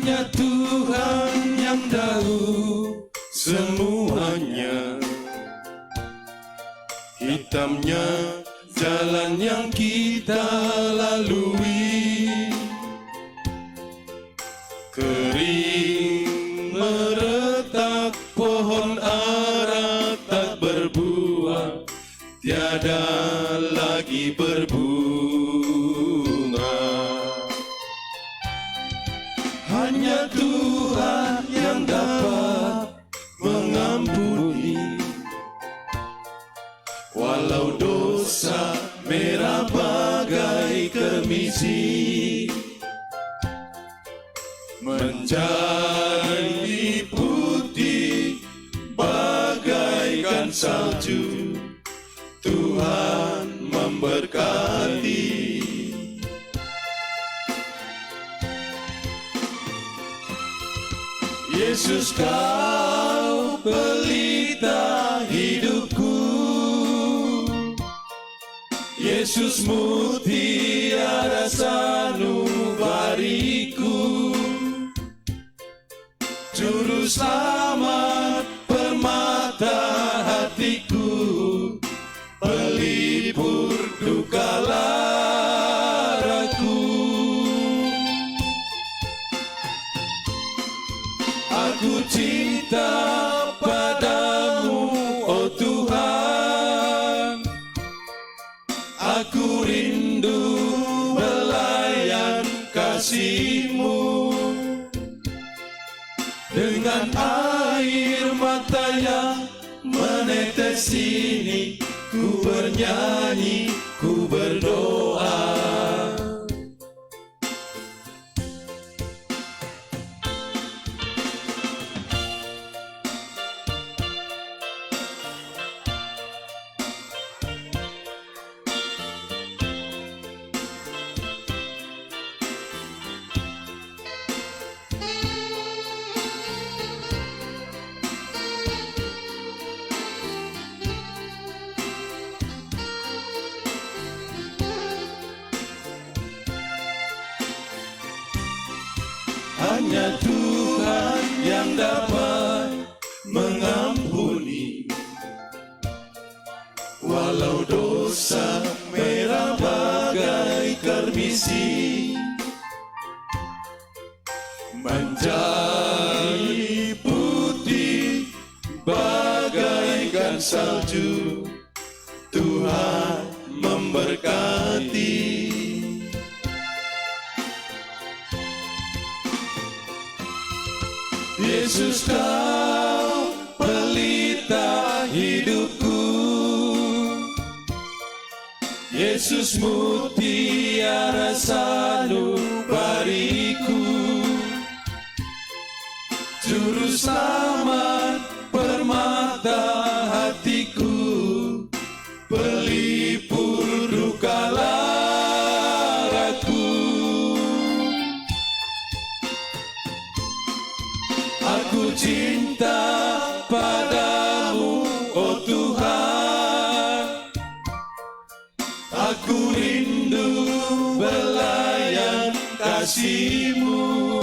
Hanya Tuhan yang tahu semuanya. Hitamnya jalan yang kita lalui, kering meretak pohon ara tak berbuah, tiada lagi berbunga. Hanya Tuhan yang dapat mengampuni, walau dosa merah bagai kermisi, menjadi putih bagaikan salju. Tuhan memberkati. Yesus, kau pelita hidupku. Yesus, mutiara sanubariku. Juru selamat permata hatiku, pelipur duka laraku. Aku cinta padamu, oh Tuhan. Aku rindu belayan kasih-Mu. Dengan air mata yang menetes ini, ku bernyanyi, ku berdoa. Hanya Tuhan yang dapat mengampuni, walau dosa merah bagai kermisi, menjadi putih bagaikan salju. Tuhan memberkati. Yesus, kau pelita hidupku. Yesus, mutiara sanubariku. Juru selamat permata hatiku, pelipur duka laraku. Aku cinta padamu, oh Tuhan. Aku rindu belayan kasih-Mu.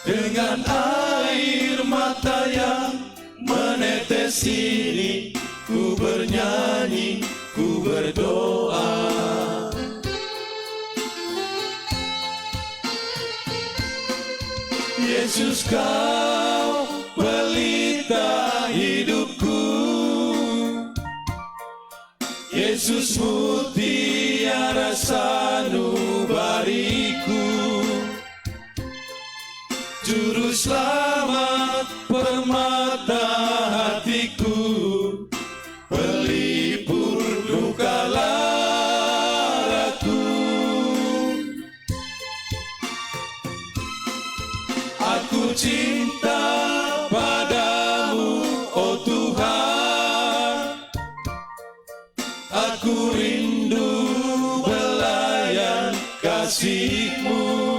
Dengan air mata yang menetes ini, ku bernyanyi, ku berdoa. Yesus, kau pelita hidupku. Yesus, mutiara sanubariku. Juru selamat permata hatiku, pelipur duka laraku. Aku cinta padamu, oh Tuhan. Aku rindu belayan kasih-Mu.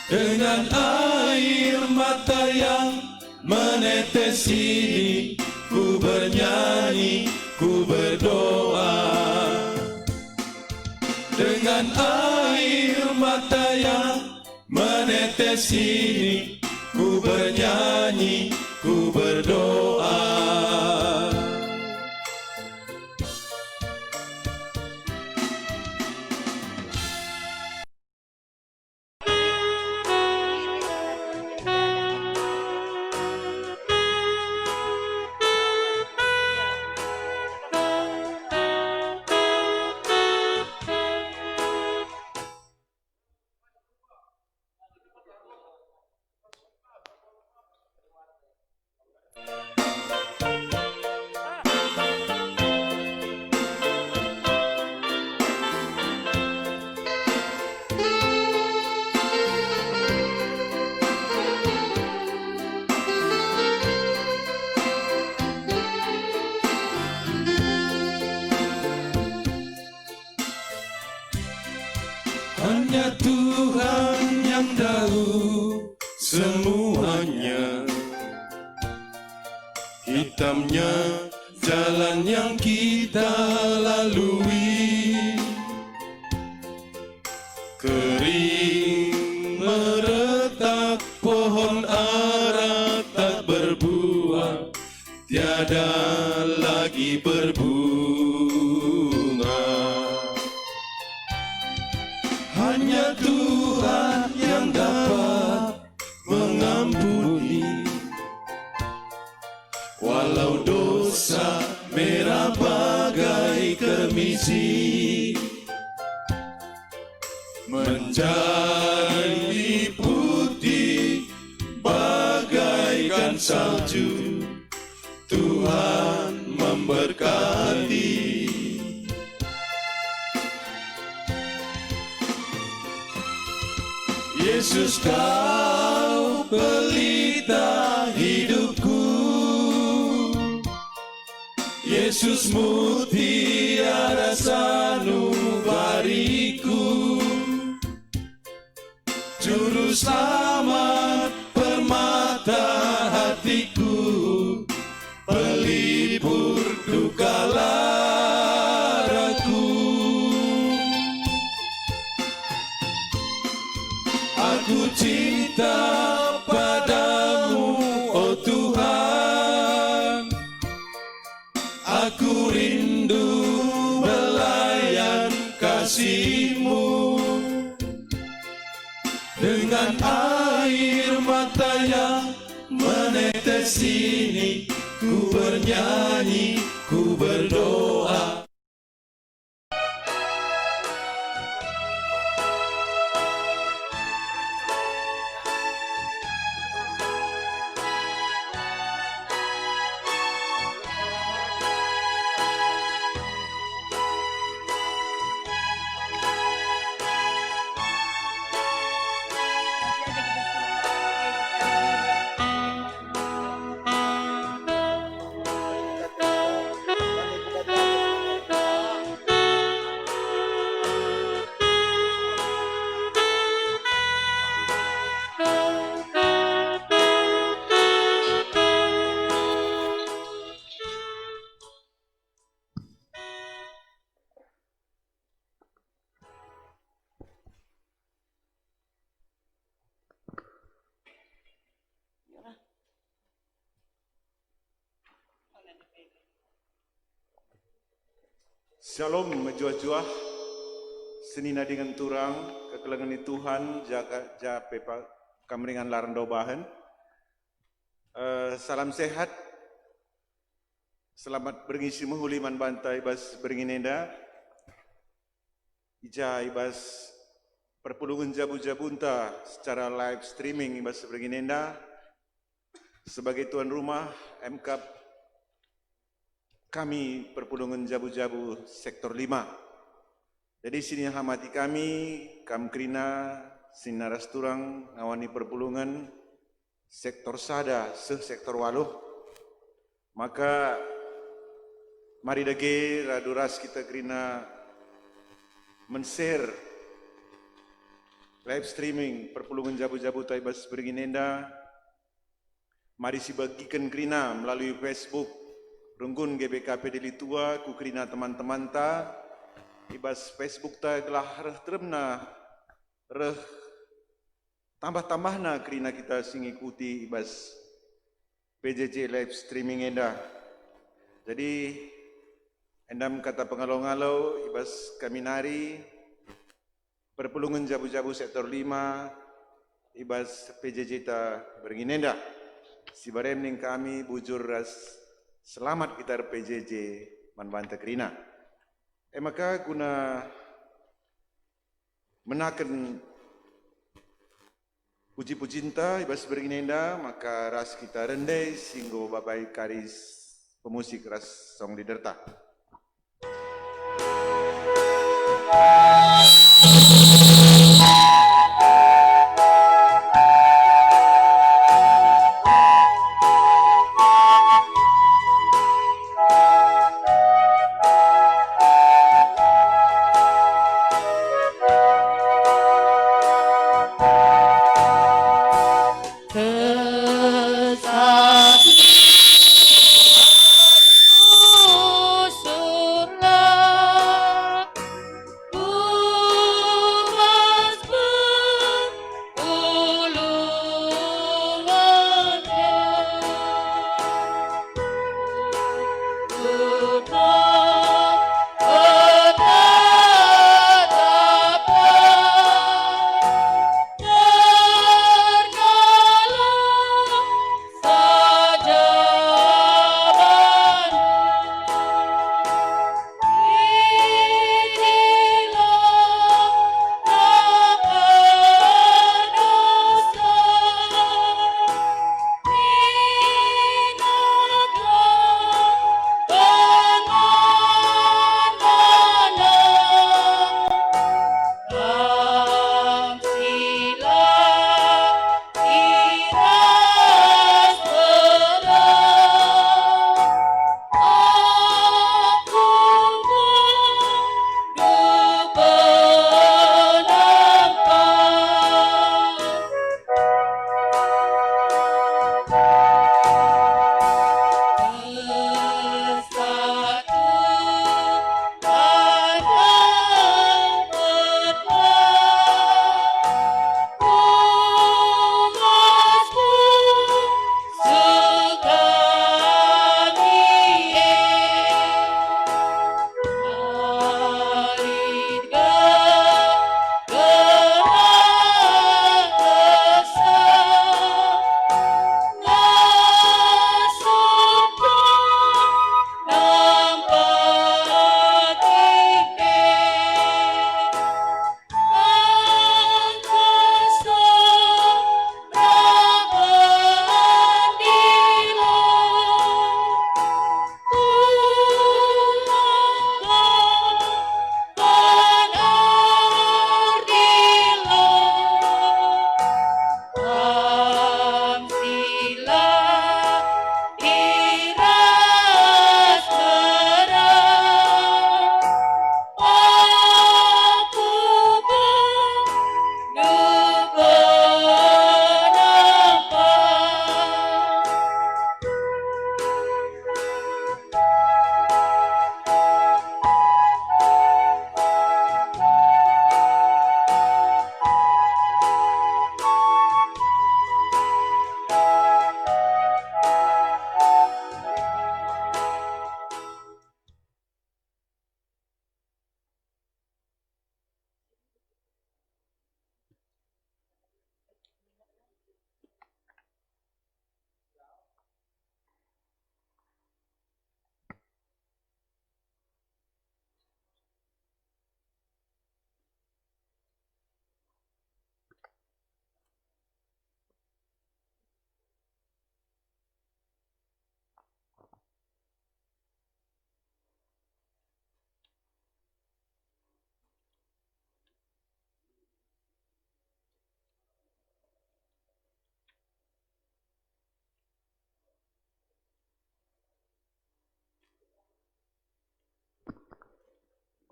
Dengan air mata yang menetes ini, ku bernyanyi, ku berdoa. Dengan air mata menetes ini, ku bernyanyi, ku berdoa. Hanya Tuhan yang tahu semuanya. Hitamnya jalan yang kita lalui, kering meretak pohon ara tak berbuah, tiada lagi berbunga. Hanya Tuhan yang dapat mengampuni, walau dosa merah bagai kermisi, menjadi putih bagaikan salju. Tuhan memberkati. Yesus, kau pelita hidupku. Yesus, mutiara sanubariku. Juru selamat permata hatiku, pelipur duka laraku. Aku cinta padamu, oh Tuhan. Aku rindu belayan kasih-Mu. Dengan air mata yang menetes ini, ku bernyanyi, ku berdoa. Shalom menjuah-juah senina dengan turang kekelengan Tuhan jaga pepa kameringan larando bahan. Salam sehat, selamat berngisi mahuliman bantai bas beringinenda ija ibas perpulungan jabu-jabunta secara live streaming ibas beringinenda sebagai tuan rumah MK kami perpulungan jabu-jabu sektor 5. Jadi sini hamati kami, Kamkrina, sinaras turang, ngawani perpulungan sektor sada, sektor 8. Maka mari dage raduras kita krina men-share live streaming perpulungan jabu-jabu taibas beringinenda. Mari sibagikan krina melalui Facebook Runggun GBKP Deli Tua, kukrina teman-teman ta, ibas Facebook ta gelah reh teremna, reh tambah-tambahna kerina kita singikuti ibas PJJ live streaming enda. Jadi endam kata pengalau-ngalau ibas kami nari perpulungan jabu-jabu sektor 5 ibas PJJ ta berginenda. Si barem ning kami bujur ras selamat kita PJJ manbanta kerina. Maka guna menaken puji-pujinta ibas berginenda maka ras kita rendai singgo babai karis pemusik ras song liderta.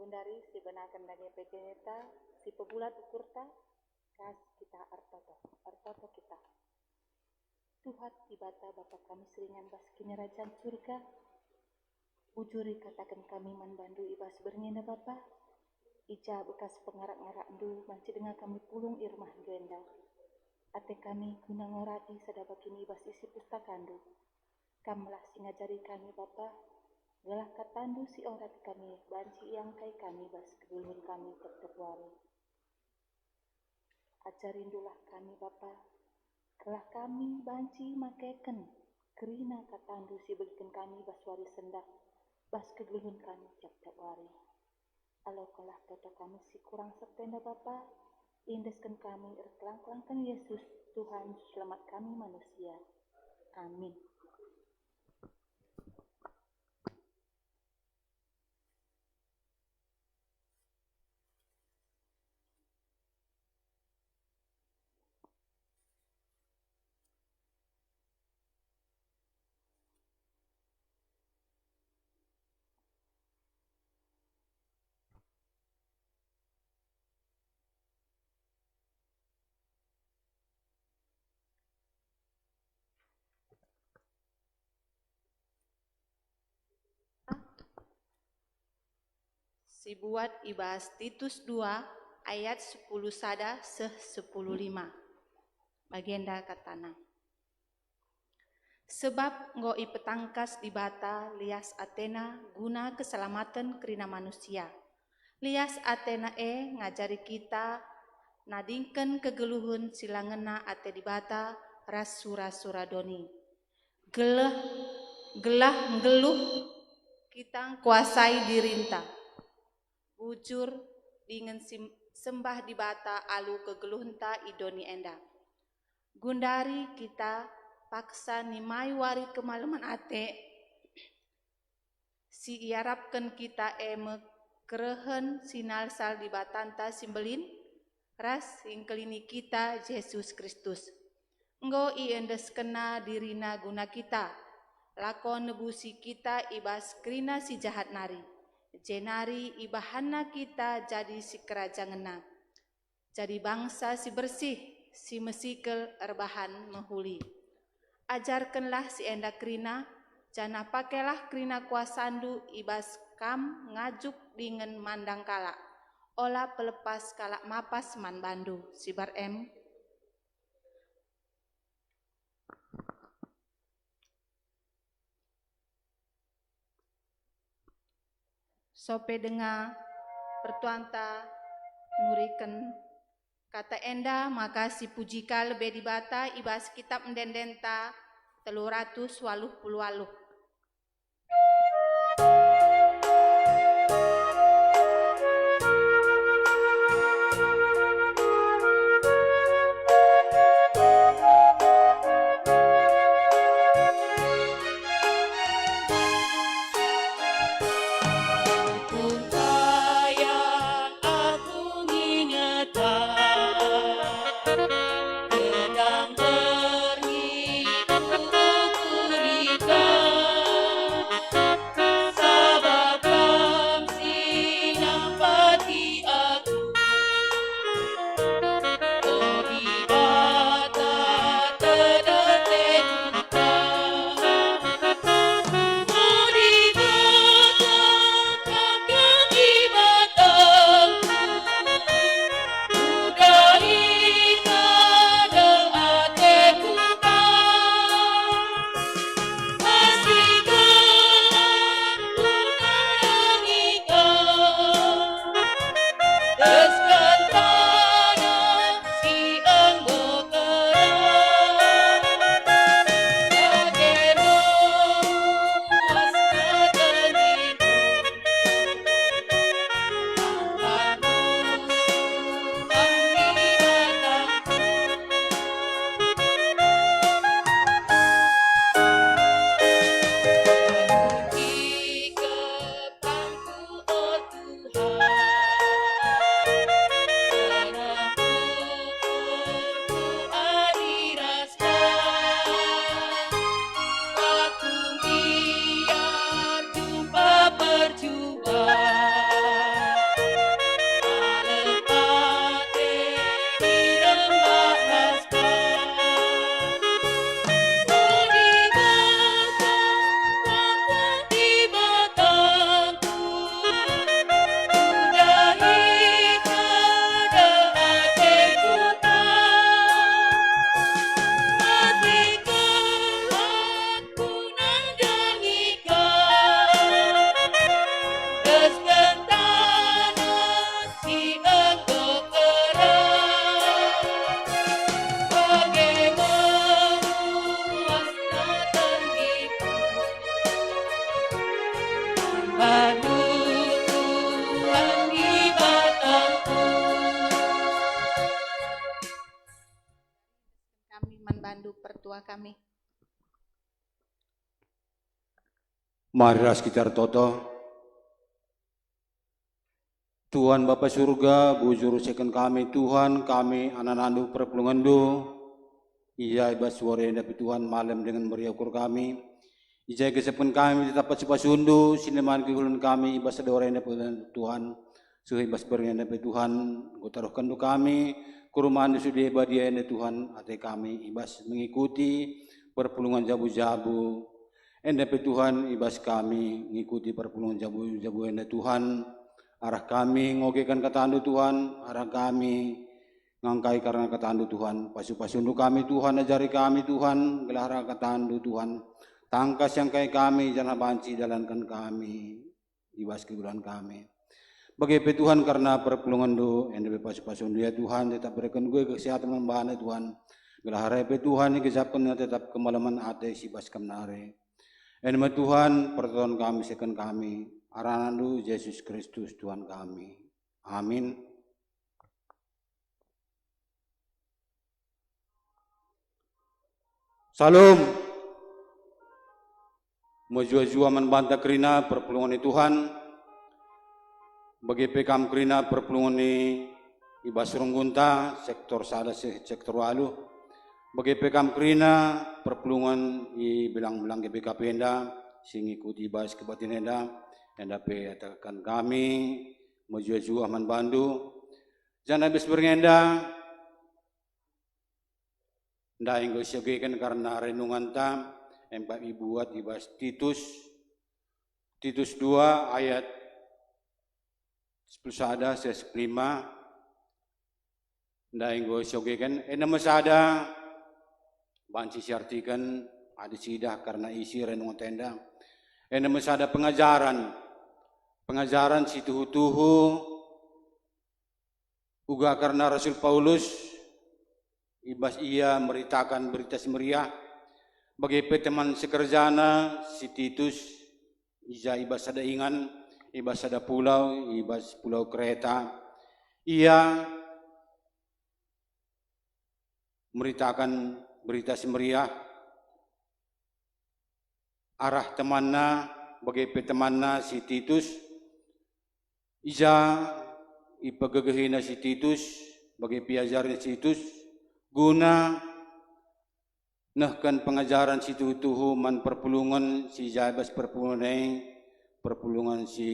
Gundari si benakan dagi pejeneta si pebulat ukurta kas kita artoto kita Tuhan tibata Bapa kami seringan bas kini rajaan surga ujuri katakan kami manbandu ibas berngenda Bapa ija bekas pengarak-ngarak ndu manci dengar kami pulung irmah genda ate kami guna ngorati sadaba kini ibas isi pustakandu. Kamlah singajari kami Bapa, gelah katandu si orat kami, banci yang kai kami bas kedulun kami tetep wari. Ajarindulah kami Bapa, gelah kami banci makeken, kerina katandu si begiken kami bas wari sendak, bas kedulun kami tetep wari. Alo kelah toto kami si kurang sependa Bapa, indeskan kami erkelang-kelangkan Yesus, Tuhan selamat kami manusia. Amin. Sibuat ibas Titus 2 ayat 10 sada seh 10:5. Bagenda katana. Sebab ngoi petangkas di bata lias Athena guna keselamatan kerina manusia. Lias Athena ngajari kita nadingken kegeluhun silangena ate di bata ras sura-sura doni. Gelah nggeluh kita kuasai dirinta. Bujur dengan sembah di bata alu kegeluhenta idoni enda. Gundari kita paksa nimai wari kemalaman ate. Si iarapkan kita kerehen sinal sal di batanta simbelin. Ras ingkelini kita Yesus Kristus. Enggo iendes kena dirina guna kita. Lakon nebusi kita ibas krina si jahat nari. Jenari ibahana kita jadi si kerajangena. Jadi bangsa si bersih, si mesikel erbahan mehuli. Ajarkanlah si enda krina, jana pakailah krina kuasandu ibas kam ngajuk dengan mandang kalak. Olah pelepas kalak mapas man bandu, sibar em. Sope dengar pertuanta nuriken kata enda maka si pujika lebih dibata ibas kitab mendendenta 380. Sedang pergi untuk gurita. Aduh Tuhan ibadahku. Kami manbandu pertua kami. Marilah sekitar toto. Tuhan Bapa Surga, bujur second kami Tuhan, kami anak-anak perpulungan do. Iya ibas suara dapat Tuhan malam dengan meriah ukur kami. Ijai kesepen kami dapat sepasundu, sineman kehulun kami ibas ada orang dapat Tuhan. Suhi ibas berian dapat Tuhan, taruhkan do kami, kuruman sudah ibadia Tuhan, hati kami ibas mengikuti perpulungan jabu-jabu. Dapat Tuhan ibas kami mengikuti perpulungan jabu-jabu Tuhan. Arah kami ngogekan ketandu Tuhan, arah kami ngangkai karena ketandu Tuhan. Pasu-pasundu kami Tuhan, ajari kami Tuhan, gelara ketandu Tuhan. Tangkas yang kai kami, jangan banci jalankan kami, ibas kebulan kami. Bagi Tuhan karena perpulungan do, yang lebih pasu-pasundu ya Tuhan, tetap berikan gue kesehatan membahana Tuhan. Gelara Tuhan, kesehatan tetap kemalaman hati si bas kemnare. Nama Tuhan, pertolongan kami, sekan kami. Aranandu Yesus Kristus Tuhan kami. Amin. Salam. Mojua-jua membantah kerina perpulungan Tuhan. Bagi pekam kerina perpulungan ibas runggunta sektor sada sektor walu. Bagi pekam kerina perpulungan i bilang-bilang GBK Penda sing ikuti ibas kebatin enda. Yang dapat katakan kami mojua-jua aman bandu. Jangan habis berngenda. Nda inggo syogekan karena renungan tam empat buat ibas Titus 2 ayat 10 sada 15. Nda inggo syogekan nama sada banci siartikan ada sidah karena isi renungan tenda. Nama sada pengajaran si tuhu-tuhu uga karena Rasul Paulus ibas ia meritakan berita semeriah bagi teman sekerjana si Titus ija ibas ada ingan ibas ada pulau ibas pulau Kreta ia meritakan berita semeriah arah temanna bagi temanna si Titus ija ipagagahina si Titus bagi piajarnya si Titus guna nahkan pengajaran si tuhu man perpulungan si jabas perpulungan si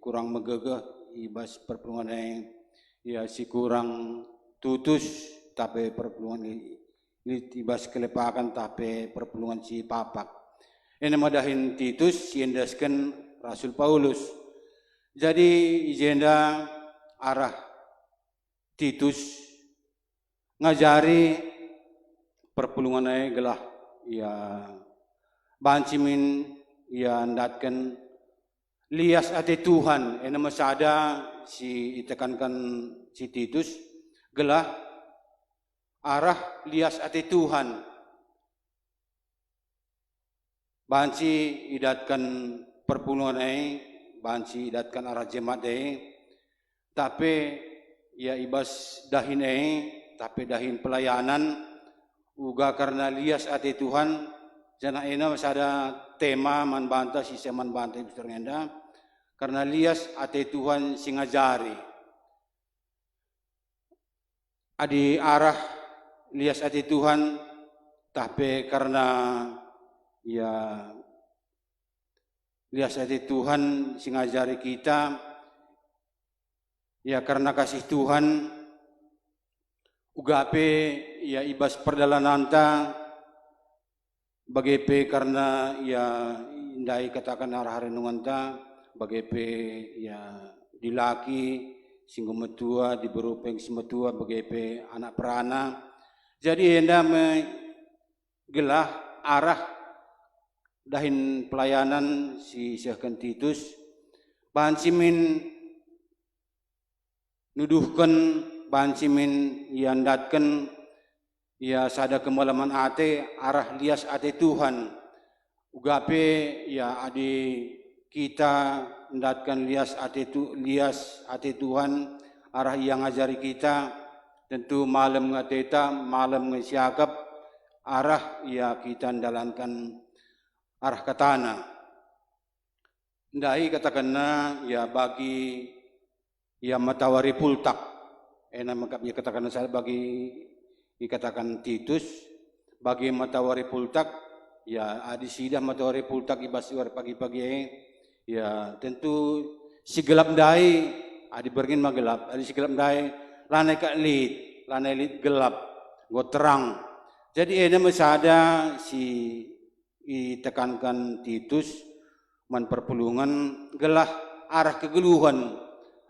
kurang megagah ibas perpulungan ya si kurang tutus tapi perpulungan ibas kelepakan tapi perpulungan si papak ini madahin Titus si endaskan Rasul Paulus. Jadi ijenda arah Titus ngajari perpulungan gelah ya bancimin ya ndatkan lias ate Tuhan nama sada si itekankan si Titus gelah arah lias ate Tuhan banci idatkan perpulungan banci idatkan arah jemaat tapi ya ibas dahin tapi dahin pelayanan uga karena lias ate Tuhan jana ina masih ada tema man banta sisa man banta ibus terngenda karena lias ate Tuhan singajari adi arah lias ate Tuhan tapi karena ya lias ate Tuhan singajari kita ya karena kasih Tuhan ugape ya ibas perdalananta bagepe karena ya indai katakan arah renungan ta bagepe ya dilaki singgo metua diberupeng semetua bagepe anak perana jadi enda gelah arah dahin pelayanan si Syekh Titus bansimin nuduhkan bansimin yandatkan ya sada kemalaman ate arah lias ate Tuhan ugape ya adi kita ndatkan lias ate Tuhan arah yang ngajari kita tentu malam ngateta malam ngesiakap arah ya kita ndalankan arah katana. Ndai katakanna ya bagi ya matawari pultak makap ya katakan saya bagi dikatakan Titus bagi matawari pultak ya adi sidah matawari pultak ibasiwar pagi-pagi ya tentu si gelap ndai adi bergin magelap adi si gelap ndai lanai lit gelap go terang. Jadi ini masih ada si ditekankan Titus man perpulungan gelah arah kegeluhan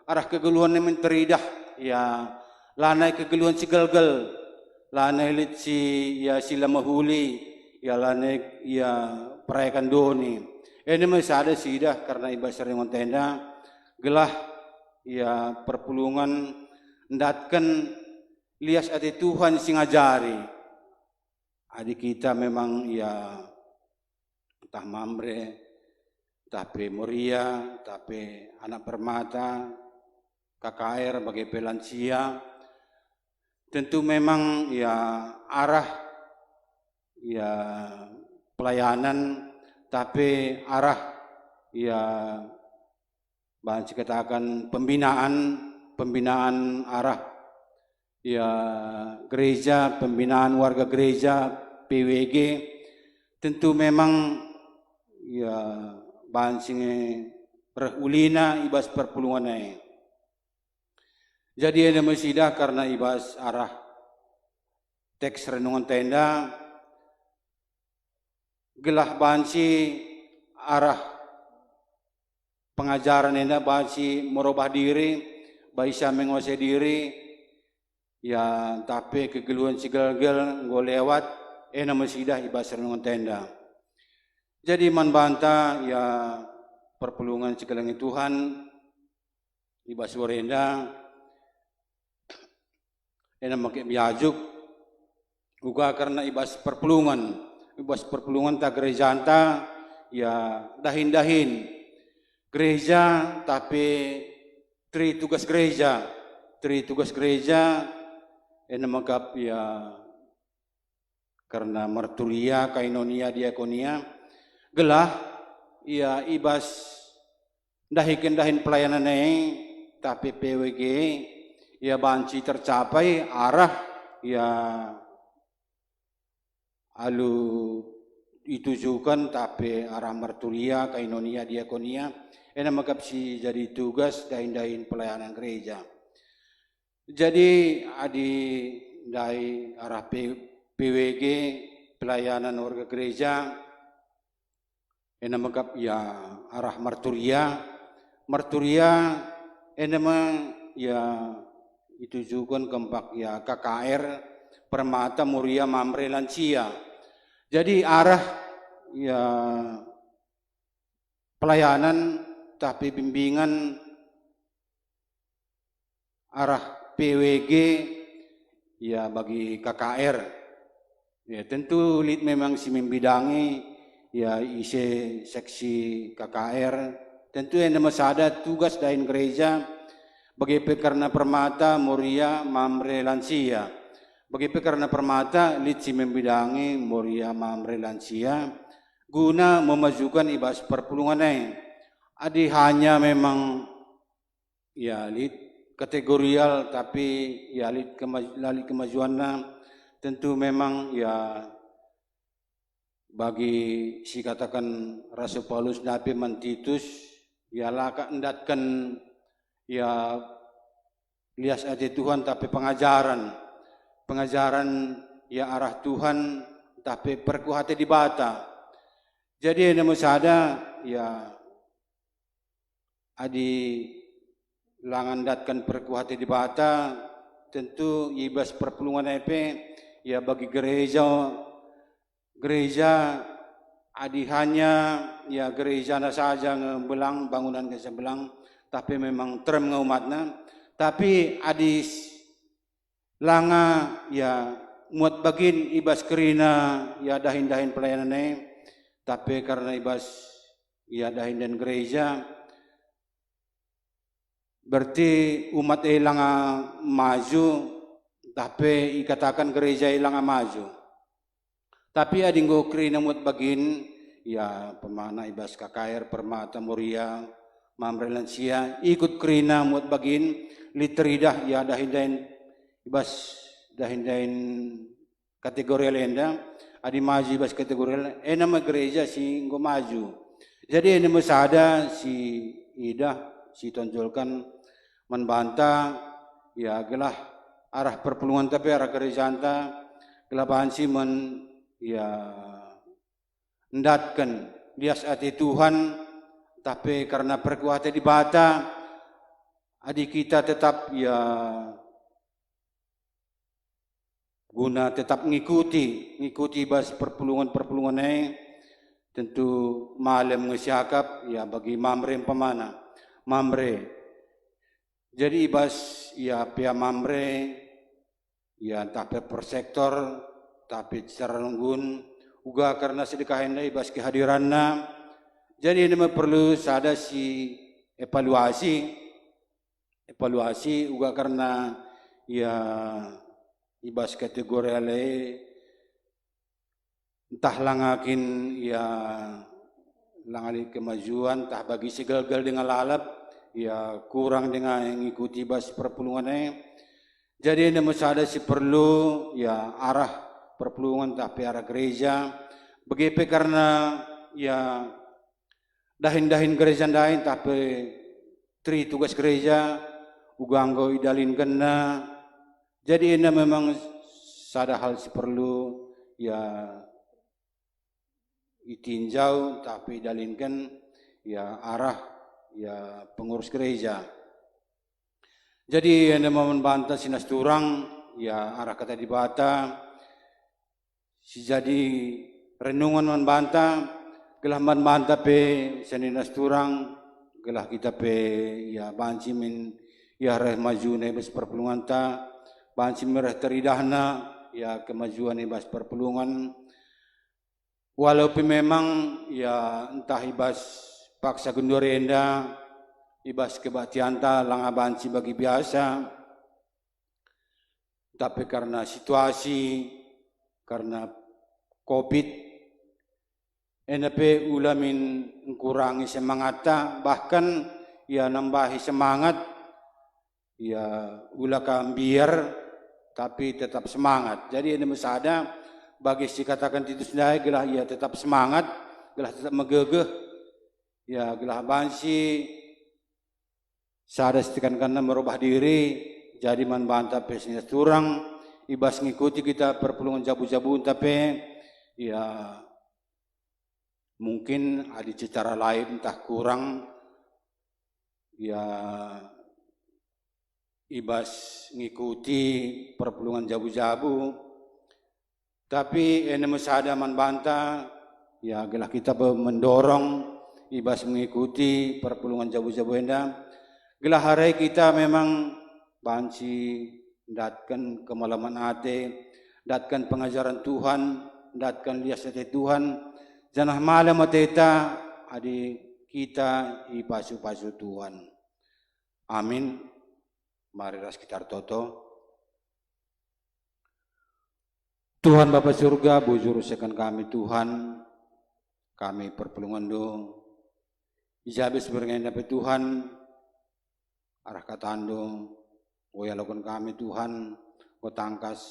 yang menteridah ya lanai kegeluhan si gelgel lanai lit si ya sila mahuli ya lanai ya perayaan doni ini masih ada sidah karena ibasar yang tenda gelah ya perpulungan ndatkan lias ati Tuhan sing ngajari adik kita memang ya entah mamre tapi Moria, tapi anak permata, KKR bagi pelansia, tentu memang ya arah ya pelayanan, tapi arah ya bahan dikatakan pembinaan arah ya gereja, pembinaan warga gereja, PWG, tentu memang ya bahan singe ulina ibas perpulungan. Jadi ini mesidah karena ibas arah teks renungan tenda gelah bahan si arah pengajaran enda bahan si merubah diri baisa menguasai diri ya tapi kegeluhan si gelgel go lewat ena mesidah ibas renungan tenda. Jadi man banta ya perpulungan segelangi Tuhan ibas warenda ena make biajuk uga karena ibas perpulungan ta gereja anta ya dahin gereja tapi tri tugas gereja ena magap ya karena marturia kainonia diakonia gelah ya ibas dahin pelayanan tapi PWG ya banci tercapai arah ya alu ditujukan tapi arah marturia kainonia diakonia ena magap si jadi tugas dahin pelayanan gereja. Jadi adi dai arah PWG pelayanan warga gereja ena magap ya arah marturia ena ya ditujukan kempak ya KKR permata Moria mamre lansia. Jadi arah ya pelayanan tapi bimbingan arah PWG ya bagi KKR ya tentu lead memang si membidangi ya isi seksi KKR tentu yang masada tugas dain gereja bagi karena permata Moria mamre lansia bagi karena permata lead si membidangi Moria mamre lansia guna memajukan ibas perpulungan adi hanya memang ya lead kategorial tapi ya lead kemajuannya tentu memang ya bagi si katakan Rasul Paulus Nabi Titus ya laka endatkan ya lias ati Tuhan tapi pengajaran ya arah Tuhan tapi perkuhati di bata. Jadi ini masada ya adi langandatkan perkuhati di bata tentu ibas perpulungan ya bagi gereja adi hanya ya gereja saja ngebelang bangunan ke sebelang tapi memang terem ngeumatna tapi adi langa ya muat bagin ibas kerina ya dahin pelayanan tapi karena ibas ya dahin dan gereja berarti umat ilang maju, tapi ikatakan gereja ilang maju. Tapi adinggo krina mut bagin, ya pemana ibas kakair permata muria, mamre lansia, ikut krina mut bagin, literidah ya dahindain ibas dahindain kategori lenda, adi maju ibas kategori nama gereja si nggo maju. Jadi ini masada si Ida si tonjolkan membantah ya gelah arah perpulungan tapi arah gereja anta gelah bansi ya ndatkan lias ati Tuhan, tapi karena perkuatan di bata adik kita tetap ya guna tetap ngikuti bas perpulungan tentu malam ngesyakap ya bagi mamre pemana mamre. Jadi ibas ya pia mamre ya tapi per sektor tapi secara nunggun uga karena sedekahnya ibas kehadirannya. Jadi ini perlu sada si evaluasi uga karena ya ibas kategori ale entah langakin ya langali kemajuan entah bagi segal-gal dengan lalap ya kurang dengan mengikuti ibas perpulungannya. Jadi ini masada si perlu ya arah perpulungan tapi arah gereja begitu karena ya dahin gereja dahin tapi tri tugas gereja uganggo idalin kena. Jadi ini memang sada hal si perlu ya itinjau tapi dalinkan ya arah ya pengurus gereja. Jadi ini membantah sinas turang ya arah kata dibata. Si jadi renungan membantah, gelah membantah pe seninas turang, gelah kita pe ya banci min ya reh maju nebas perpulungan ta, banci mereh teridahna ya kemajuan nebas perpulungan. Walaupun memang ya entah ibas paksa gendorenda, ibas kebatianta langa banci bagi biasa, tapi karena situasi karena COVID, NP ulamin kurangi semangatnya, bahkan ya nambahi semangat, ya ulaka biar, tapi tetap semangat. Jadi ini masada bagi si katakan Titus Dai, gelah ya tetap semangat, gelah tetap megegeh, ya gelah bansi, sada setikan karena merubah diri, jadi membantah pesnya turang, ibas ngikuti kita perpulungan jabu-jabu tapi ya mungkin ada cara lain entah kurang ya ibas ngikuti perpulungan jabu-jabu tapi ini masada membantah ya gelah kita mendorong ibas mengikuti perpulungan jabu-jabu enda gelah hari kita memang banci datkan kemalaman ate datkan pengajaran Tuhan datkan lias hati Tuhan, janah malam mateta adi kita ipasu-pasu Tuhan. Amin. Mari ras kita toto. Tuhan Bapa surga, bujur sekan kami Tuhan, kami perpulungan do. Ijabis berngenda pe Tuhan, arah katando, ya lakukan kami Tuhan, tangkas,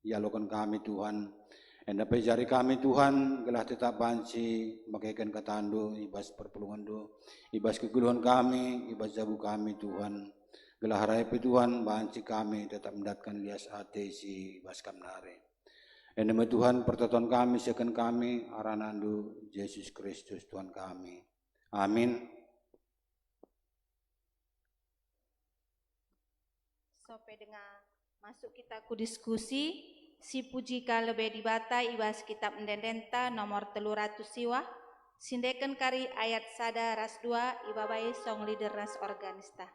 ya lakukan kami Tuhan. Enda pejari kami Tuhan, gelah tetap banci, makaikan katando, ibas perpulungan do, ibas keguluhan kami, ibas jabu kami Tuhan. Gelah harai Tuhan, banci kami, tetap mendatkan lias ate si ibas kamnare. Enda Tuhan, pertoton kami, sekan kami, aranandu, Yesus Kristus Tuhan kami. Amin. Sampai dengan masuk kita ku diskusi. Si puji ka lebih dibata ibas kitab mendendenta nomor 300 siwa sindeken kari ayat sada ras 2 ibabai song leader ras organista.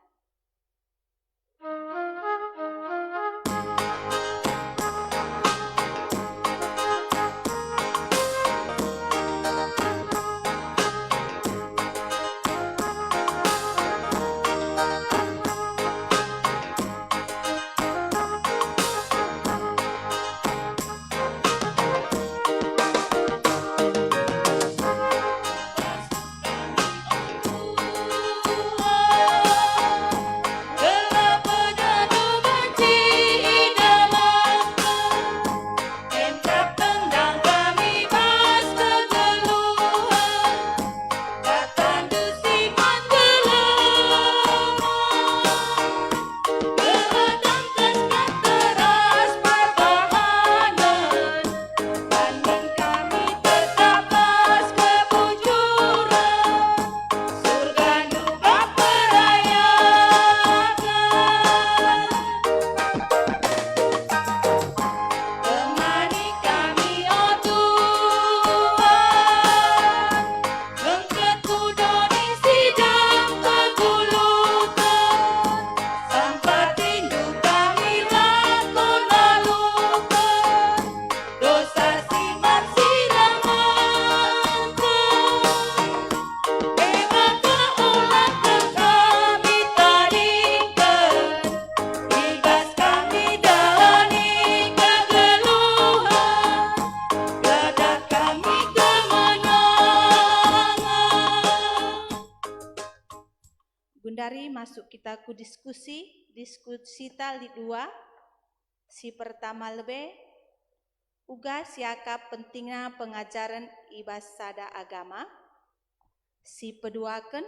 Bundari masuk kita ku diskusi tali 2. Si pertama lebih uga siakap pentingnya pengajaran ibas sada agama. Si peduakan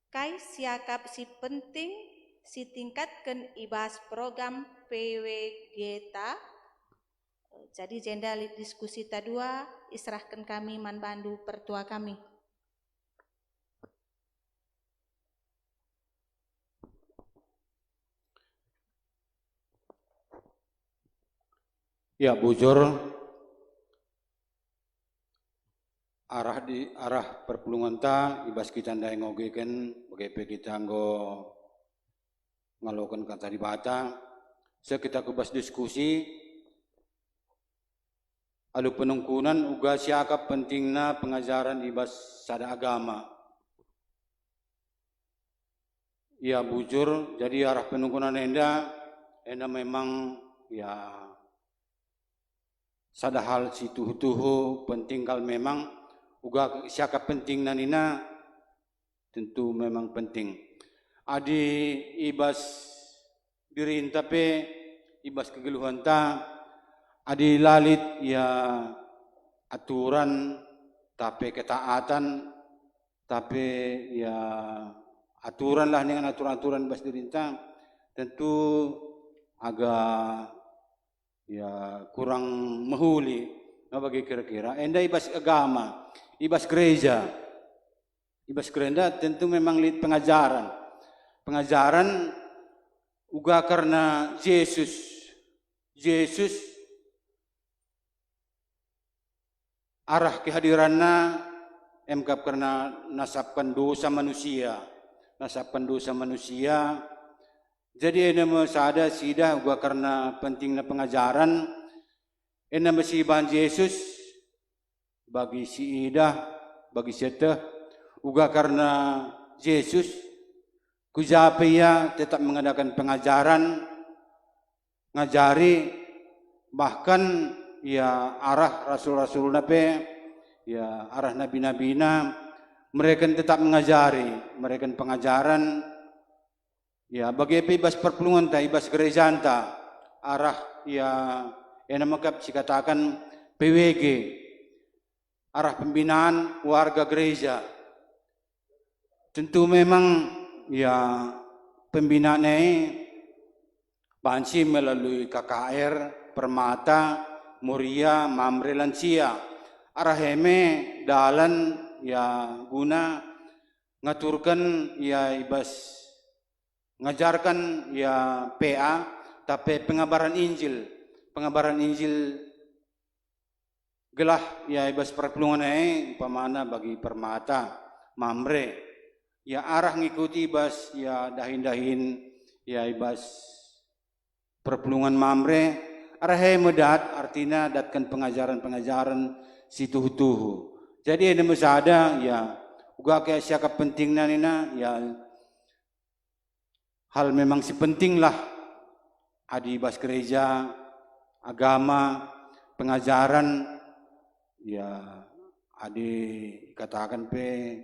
kai siakap si penting si tingkatkan ibas program PWG ta. Jadi jenda diskusi ta 2 israhkan kami manbandu pertua kami. Ya bujur arah perpulungan ta ibas kita ndai ngogeken bagaimana kita ngalokan kata di bata. Kita kubas diskusi alu penungkunan uga siakap pentingna pengajaran ibas sada agama. Ya bujur, jadi arah penungkunan enda memang ya sada hal si tuhu penting kal memang uga siakap penting nanina tentu memang penting. Adi ibas dirinta pe ibas kegeluhan ta adi lalit ya aturan tapi ketaatan tapi ya aturan lah dengan aturan-aturan ibas dirinta tentu agak ya kurang mahuli bagi kira-kira. Enda ibas agama, ibas gereja tentu memang lihat pengajaran uga karena Yesus arah kehadirannya emkap karena nasabkan dosa manusia. Jadi ena masada sida gua karena pentingnya pengajaran ena mesiban Yesus bagi si ida bagi seteh uga karena Yesus kujapia tetap mengadakan pengajaran ngajari bahkan ya arah rasul-rasul nabi ya arah nabi-nabina mereka tetap mengajari mereka pengajaran. Ya, bagi ibas perpulungan ta, ibas gereja ta, arah ya makap dikatakan PWG, arah pembinaan warga gereja. Tentu memang ya pembinaannya bansi melalui KKR, Permata, Muria, Mamre Lansia. Arah heme dalan ya guna ngaturkan ya ibas ngajarkan ya PA tapi pengabaran Injil gelah ya ibas perpulungan pamana bagi Permata Mamre ya arah ngikuti ibas ya dahin ya ibas perpulungan Mamre arah medat artinya datkan pengajaran si tuhu. Jadi ini masada ya uga kayak siakap pentingnya nina ya hal memang si penting lah adi bas gereja, agama, pengajaran ya adi katakan pe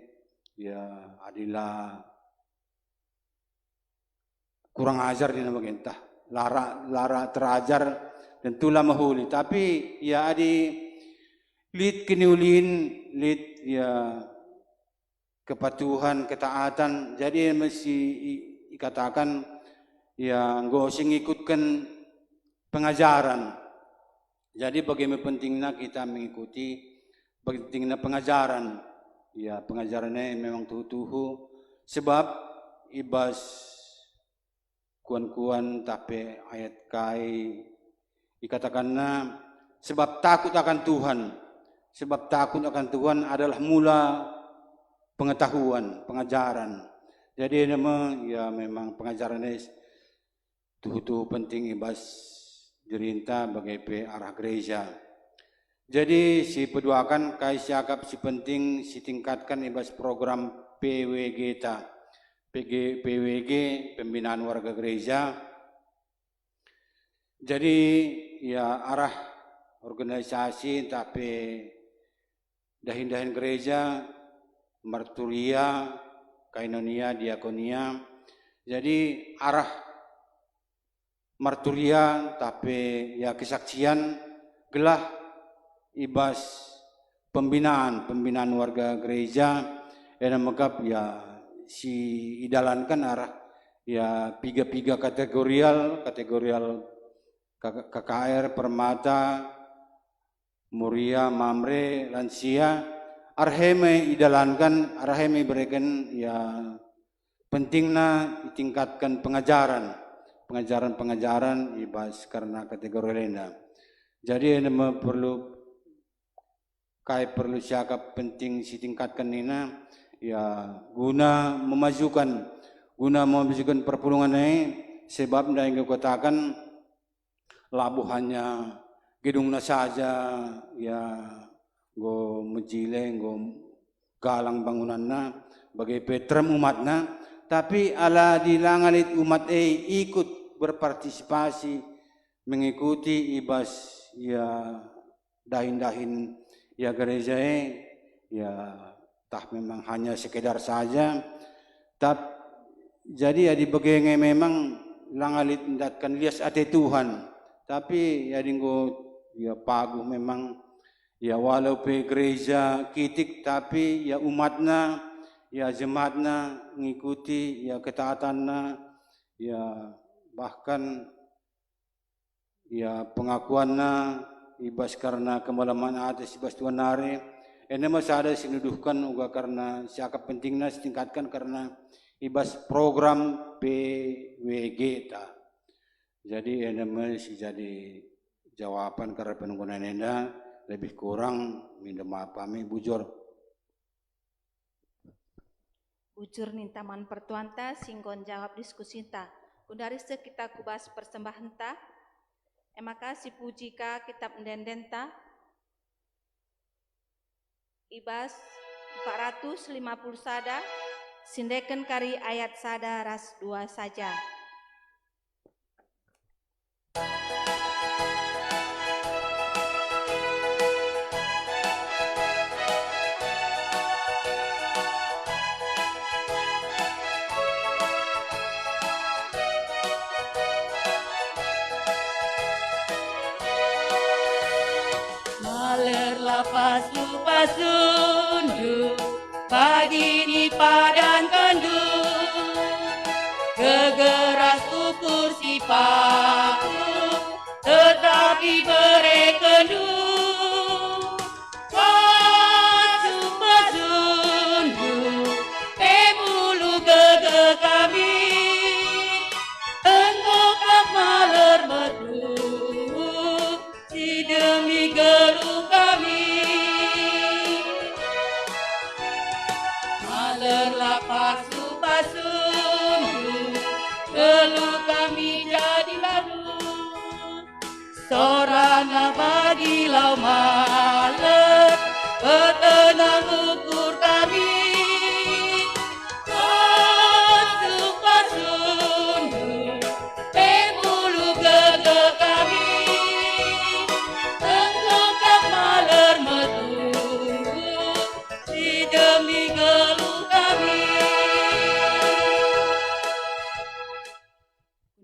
ya adilah kurang ajar di nama kita lara terajar tentulah mahuli tapi ya adi lid keniulin lid ya kepatuhan ketaatan jadi mesti dikatakan ya gosing ikutkan pengajaran. Jadi bagaimana pentingnya kita mengikuti pentingnya pengajaran. Ya pengajarannya memang tuhu sebab ibas kuan-kuan tapi ayat kai dikatakannya sebab takut akan Tuhan adalah mula pengetahuan, pengajaran. Jadi ya memang pengajarannya tuh penting ibas dirinta bagai arah gereja. Jadi si peduakan kai siakap si penting si tingkatkan ibas program PWG ta. PWG pembinaan warga gereja. Jadi ya arah organisasi tapi dahin-dahin gereja marturia kainonia, diakonia. Jadi arah marturia tapi ya kesaksian gelah ibas pembinaan warga gereja dan megap ya si idalankan arah ya piga kategorial KKR, Permata, Muria, Mamre, Lansia, arheme idalankan, arheme berikan ya pentingnya ditingkatkan pengajaran ibas karena kategori lainnya. Jadi ini perlu siakap penting ditingkatkan ini ya guna memajukan perpulungan ini, sebab yang katakan labuhannya gedungnya saja ya go mejile go galang bangunannya bagi petrem umatnya, tapi ala dilangalit umat ikut berpartisipasi mengikuti ibas ya dahin ya gereja ya tah memang hanya sekedar saja, jadi ya dibagenge memang langalit mendatkan lias ate Tuhan, tapi ya dinggo ya paguh memang ya walau pe gereja kitik tapi ya umatnya ya jemaatnya ngikuti ya ketaatannya ya bahkan ya pengakuannya ibas karena kemalaman atas ibas Tuhan nare ini masih ada sinuduhkan juga karena siakap pentingnya ditingkatkan karena ibas program PWG ta. Jadi ini masih jadi jawaban karena penungguan enda lebih kurang minta maaf kami bujur nintaman pertuanta singgon jawab diskusi ta. Kundari kita kubas persembahan ta. Maka si pujika kitab mendendenta ibas 450 sada sindeken kari ayat sada ras 2 saja. Pasundu pagi di padan kendu kegeras ukur si paku tetapi berekendu pasundu pemulu gege kami engkau kamaler betu si demi geru kami pasundu gelu kami jadi lalu sorana bagi lau maler petenang ukur kami pasundu pemulu gege kami engkau kamaler metu si demi gelu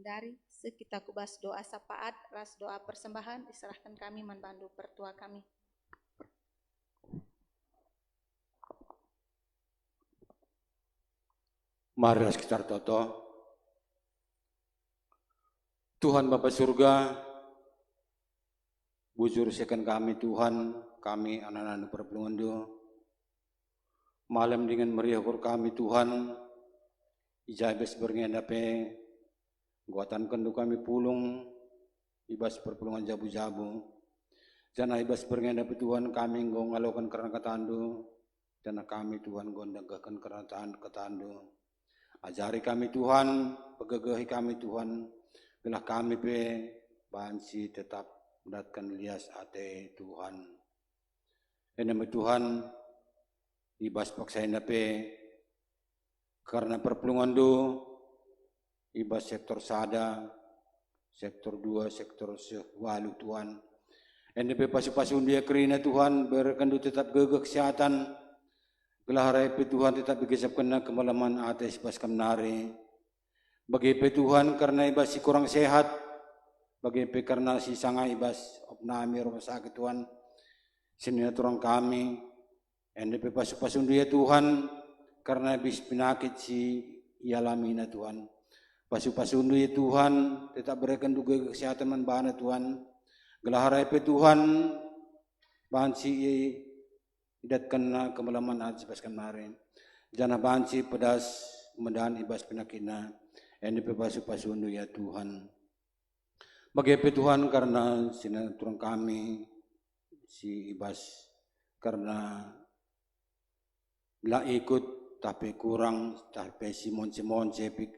Dari kita kubas doa sapaat ras doa persembahan diserahkan kami membantu pertua kami. Mari kita toto. Tuhan Bapa Surga, bujur sekan kami Tuhan, kami anak-anak perpelungan malam dengan meriah kami Tuhan, ijabes berngendape guatan kendu kami pulung ibas perpulungan jabu-jabu jana ibas berngendap Tuhan kami nggo ngalokan karena ketandu jana kami Tuhan gondagakan karena ketandu ajari kami Tuhan pegegehi kami Tuhan gelah kami pe bansi tetap mendatkan lias ate Tuhan ename Tuhan ibas paksain pe karena perpulungan ibas sektor sada, sektor 2, sektor sewalu Tuhan. NDP pasu-pasu dia kerina Tuhan berkendu tetap gege kesehatan Gelaharai Tuhan tetap digesap kena kemalaman atas bas kamnari. Bagi Tuhan karena ibas si kurang sehat. Bagi karena si sangai ibas opnami rumah sakit Tuhan. Sini turang kami. NDP pasu-pasun dia Tuhan. Karena ibis penyakit si ialami na Tuhan. Pasu-pasun dia Tuhan. Tetap berikan juga kesehatan manbahana Tuhan. Gelaharai Tuhan. Bahan si idat kena kemalaman atas bas kamnari. Jangan bahan si pedas medan ibas penyakitna. NDP pasu-pasun dia Tuhan. Bagi Tuhan karena sinaturan kami si ibas karena bila ikut tapi kurang tapi simon cepik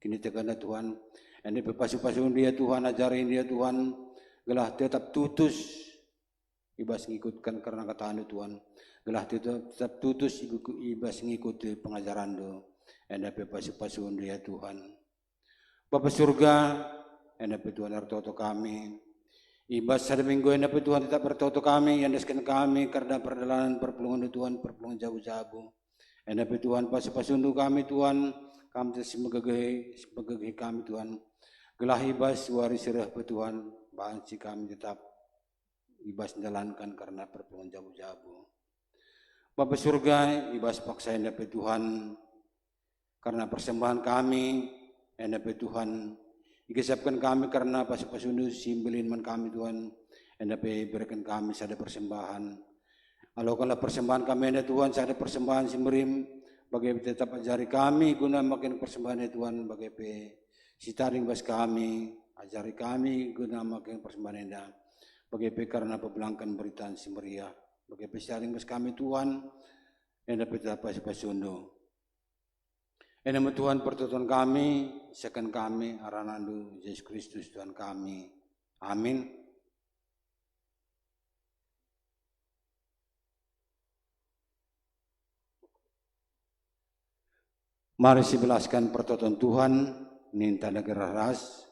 kini tegana Tuhan ini pasu-pasun dia Tuhan ajarin dia Tuhan gelah tetap tutus ibas ngikutkan karena kataan Tuhan gelah tetap tutus ibas ngikuti pengajaran do ini pasu-pasun dia Tuhan Bapa surga Enak Tuhan bertoto kami. Ibas sada minggu enak Tuhan tetap bertoto kami. Yang deskan kami karena perjalanan perpulungan Tuhan perpulungan jauh-jauh. Enak Tuhan pasu-pasundu kami Tuhan. Kami sebagai kami Tuhan. Gelah ibas waris serah Tuhan. Bahan si kami tetap ibas menjalankan karena perpulungan jauh-jauh. Bapa surga ibas paksa enak Tuhan. Karena persembahan kami enak Tuhan. Ikesapkan kami karena pasu-pasundu simbelin man kami Tuhan. NDP berikan kami sada persembahan. Alaukanlah persembahan kami ya Tuhan, sada persembahan simberim. Bagi tetap ajari kami guna makin persembahan ya Tuhan. Bagi sitaring bas kami, ajari kami guna makin persembahan ya. Bagi karena pebelangkan beritaan simberia. Bagi sitaring bas kami Tuhan. NDP tetap pasu-pasundu. Nama Tuhan pertolongan kami, sekan kami, aranandu Yesus Kristus Tuhan kami. Amin. Mari sibelaskan pertolongan Tuhan, ninta negara ras.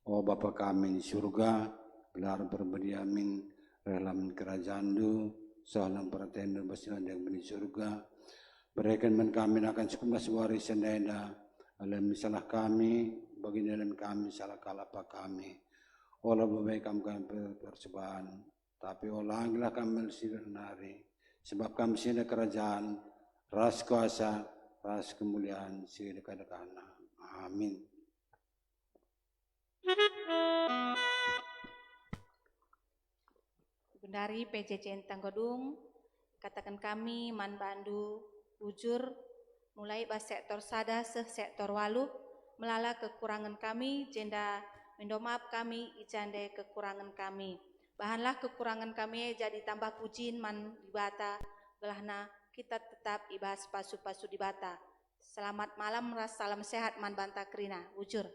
Oh Bapa kami di surga, gelar berbediamin, relamin kerajaan du, salam perhatian basilan yang di surga. Berikan men kami akan sekumlah warisan daerah. Alam salah kami, bagi dalam kami salah kalapa kami. Olah baik kami percobaan, tapi olahlah kami nari. Sebab kami sini kerajaan, ras kuasa, ras kemuliaan, sini kadang-kadang. Amin. Bendari PJJ Tanggodung, katakan kami Man Bandu, Bujur, mulai bas sektor sada sektor walu, melala kekurangan kami, jenda mendomap kami, ijande kekurangan kami. Bahanlah kekurangan kami jadi tambah pujin man dibata, gelahna kita tetap ibas pasu-pasu dibata. Selamat malam, ras salam sehat man banta krina, Bujur.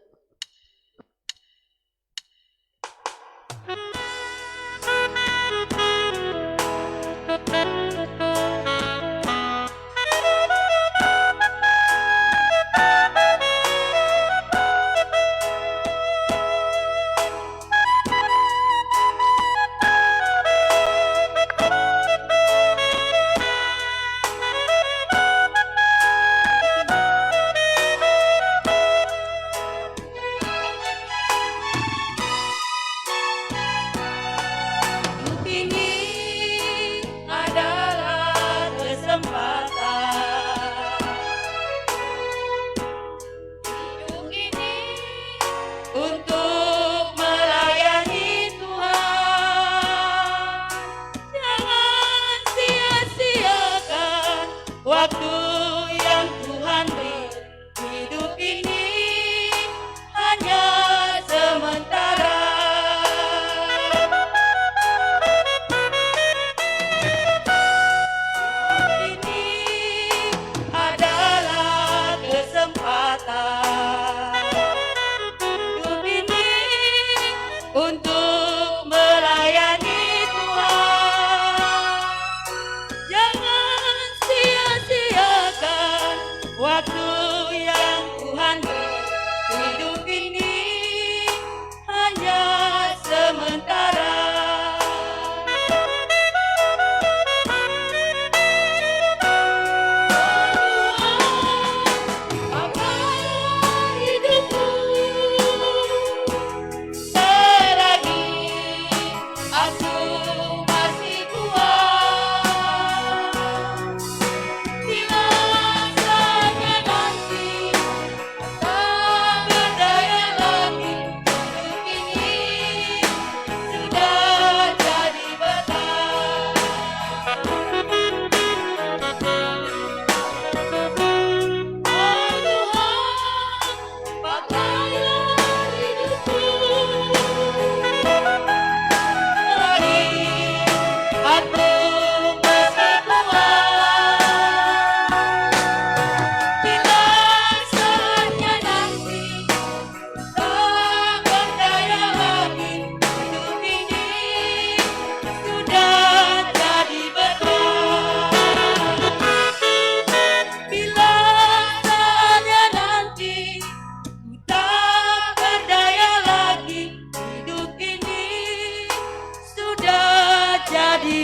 di